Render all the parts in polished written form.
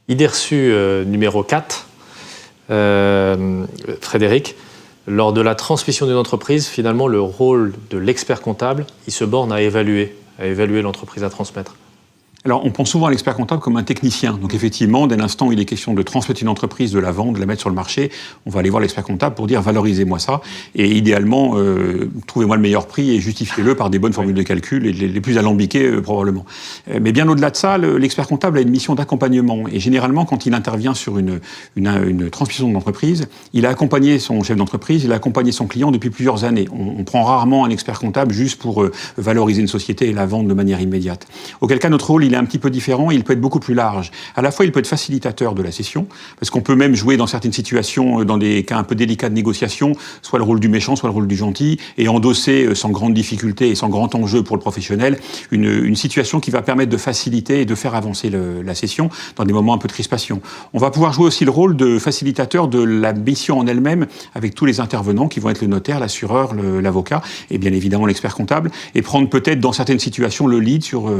Idée reçue numéro 4, Frédéric. Lors de la transmission d'une entreprise, finalement, le rôle de l'expert comptable, il se borne à évaluer l'entreprise à transmettre. Alors, on pense souvent à l'expert comptable comme un technicien. Donc, effectivement, dès l'instant où il est question de transmettre une entreprise, de la vendre, de la mettre sur le marché, on va aller voir l'expert comptable pour dire valorisez-moi ça. Et idéalement, trouvez-moi le meilleur prix et justifiez-le par des bonnes formules de calcul et les plus alambiquées probablement. Mais bien au-delà de ça, l'expert comptable a une mission d'accompagnement. Et généralement, quand il intervient sur une transmission d'entreprise, il a accompagné son chef d'entreprise, il a accompagné son client depuis plusieurs années. On prend rarement un expert comptable juste pour valoriser une société et la vendre de manière immédiate. Auquel cas, notre rôle, il est un petit peu différent, il peut être beaucoup plus large. À la fois, il peut être facilitateur de la cession, parce qu'on peut même jouer dans certaines situations, dans des cas un peu délicats de négociation, soit le rôle du méchant, soit le rôle du gentil, et endosser sans grande difficulté et sans grand enjeu pour le professionnel, une situation qui va permettre de faciliter et de faire avancer la cession dans des moments un peu de crispation. On va pouvoir jouer aussi le rôle de facilitateur de la mission en elle-même, avec tous les intervenants qui vont être le notaire, l'assureur, l'avocat, et bien évidemment l'expert comptable, et prendre peut-être dans certaines situations le lead sur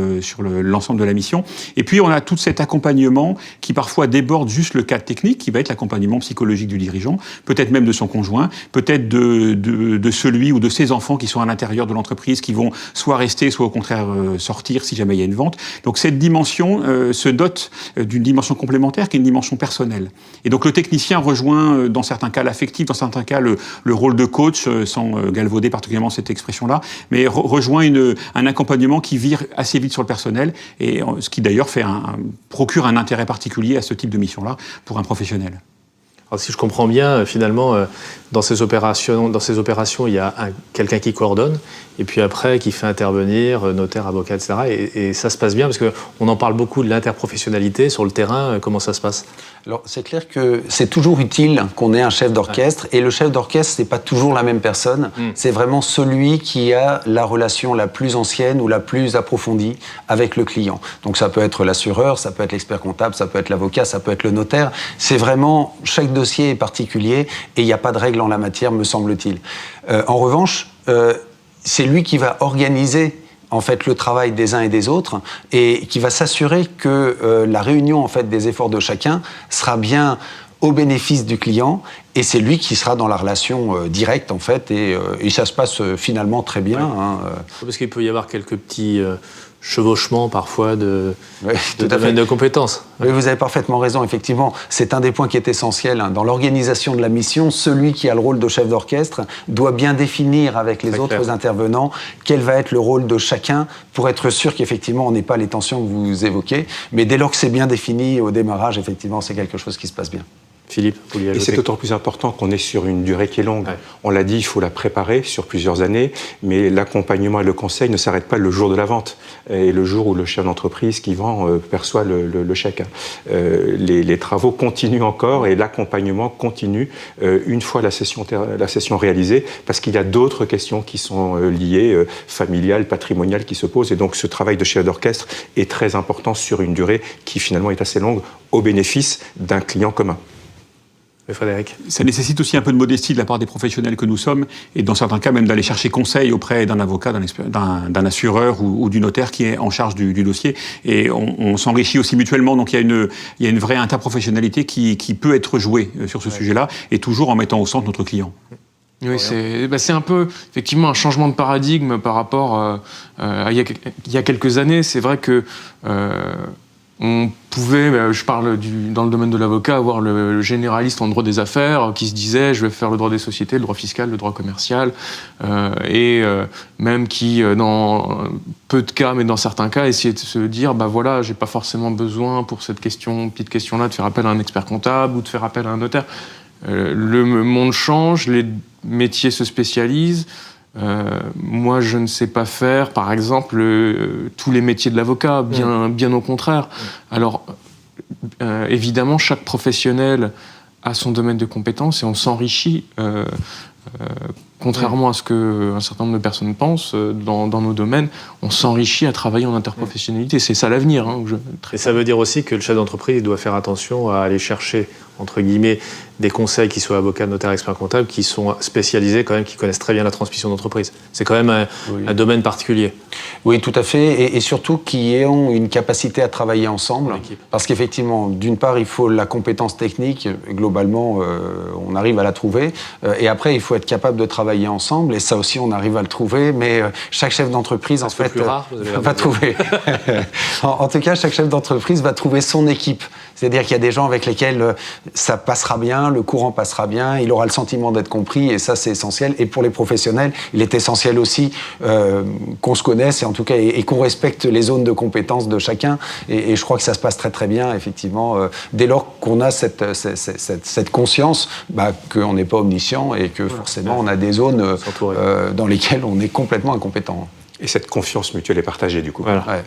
l'ensemble de la mission. Et puis, on a tout cet accompagnement qui parfois déborde juste le cadre technique, qui va être l'accompagnement psychologique du dirigeant, peut-être même de son conjoint, peut-être de celui ou de ses enfants qui sont à l'intérieur de l'entreprise, qui vont soit rester, soit au contraire sortir si jamais il y a une vente. Donc, cette dimension se dote d'une dimension complémentaire qui est une dimension personnelle. Et donc, le technicien rejoint, dans certains cas, l'affectif, dans certains cas, le rôle de coach, sans galvauder particulièrement cette expression-là, mais rejoint un accompagnement qui vire assez vite sur le personnel, et ce qui d'ailleurs procure un intérêt particulier à ce type de mission-là pour un professionnel. Alors, si je comprends bien, finalement, dans ces opérations, il y a quelqu'un qui coordonne, et puis après, qui fait intervenir notaire, avocat, etc. Et ça se passe bien, parce qu'on en parle beaucoup de l'interprofessionnalité sur le terrain. Comment ça se passe ? Alors, c'est clair que c'est toujours utile qu'on ait un chef d'orchestre, et le chef d'orchestre, c'est pas toujours la même personne. C'est vraiment celui qui a la relation la plus ancienne ou la plus approfondie avec le client. Donc, ça peut être l'assureur, ça peut être l'expert comptable, ça peut être l'avocat, ça peut être le notaire. C'est vraiment, chaque dossier est particulier, et il n'y a pas de règle en la matière, me semble-t-il. En revanche, c'est lui qui va organiser en fait le travail des uns et des autres, et qui va s'assurer que la réunion en fait des efforts de chacun sera bien au bénéfice du client, et c'est lui qui sera dans la relation directe en fait, et ça se passe finalement très bien. Ouais. Hein. Parce qu'il peut y avoir quelques petits chevauchements parfois de domaine de compétences. Oui, vous avez parfaitement raison, effectivement. C'est un des points qui est essentiel. Hein. Dans l'organisation de la mission, celui qui a le rôle de chef d'orchestre doit bien définir avec les autres intervenants quel va être le rôle de chacun pour être sûr qu'effectivement on n'ait pas les tensions que vous évoquez. Mais dès lors que c'est bien défini au démarrage, effectivement, c'est quelque chose qui se passe bien. Philippe, vous lui Et c'est d'autant plus important qu'on est sur une durée qui est longue. Ouais. On l'a dit, il faut la préparer sur plusieurs années, mais l'accompagnement et le conseil ne s'arrêtent pas le jour de la vente et le jour où le chef d'entreprise qui vend perçoit le chèque. Les travaux continuent encore, et l'accompagnement continue une fois la session réalisée, parce qu'il y a d'autres questions qui sont liées, familiales, patrimoniales, qui se posent. Et donc ce travail de chef d'orchestre est très important sur une durée qui finalement est assez longue, au bénéfice d'un client commun. Frédéric. Ça nécessite aussi un peu de modestie de la part des professionnels que nous sommes, et dans certains cas même d'aller chercher conseil auprès d'un avocat, d'un assureur ou du notaire qui est en charge du dossier. Et on s'enrichit aussi mutuellement, donc il y a une vraie interprofessionnalité qui peut être jouée sur ce sujet-là, et toujours en mettant au centre notre client. Oui, c'est un peu effectivement un changement de paradigme par rapport à il y a quelques années. C'est vrai que on pouvait, je parle dans le domaine de l'avocat, avoir le généraliste en droit des affaires qui se disait je vais faire le droit des sociétés, le droit fiscal, le droit commercial, et même qui, dans peu de cas, mais dans certains cas, essayer de se dire voilà, j'ai pas forcément besoin pour cette petite question-là de faire appel à un expert comptable ou de faire appel à un notaire. Le monde change, les métiers se spécialisent. Moi, je ne sais pas faire, par exemple, tous les métiers de l'avocat, bien au contraire. Alors, évidemment, chaque professionnel a son domaine de compétences et on s'enrichit, contrairement à ce qu'un certain nombre de personnes pensent, dans nos domaines, on s'enrichit à travailler en interprofessionnalité. C'est ça l'avenir. Hein, et ça veut dire aussi que le chef d'entreprise doit faire attention à aller chercher entre guillemets, des conseils qui soient avocats, notaires, experts comptables, qui sont spécialisés quand même, qui connaissent très bien la transmission d'entreprise. C'est quand même un domaine particulier. Oui, tout à fait, et surtout qui ont une capacité à travailler ensemble, parce qu'effectivement, d'une part, il faut la compétence technique, globalement, on arrive à la trouver, et après, il faut être capable de travailler ensemble, et ça aussi, on arrive à le trouver, mais chaque chef d'entreprise, en fait, va trouver. En tout cas, chaque chef d'entreprise va trouver son équipe. C'est-à-dire qu'il y a des gens avec lesquels ça passera bien, le courant passera bien, il aura le sentiment d'être compris, et ça, c'est essentiel. Et pour les professionnels, il est essentiel aussi qu'on se connaisse, et en tout cas, et qu'on respecte les zones de compétences de chacun. Et je crois que ça se passe très très bien, effectivement, dès lors qu'on a cette conscience qu'on n'est pas omniscient et que forcément on a des zones dans lesquelles on est complètement incompétent. Et cette confiance mutuelle est partagée, du coup. Voilà. Ouais.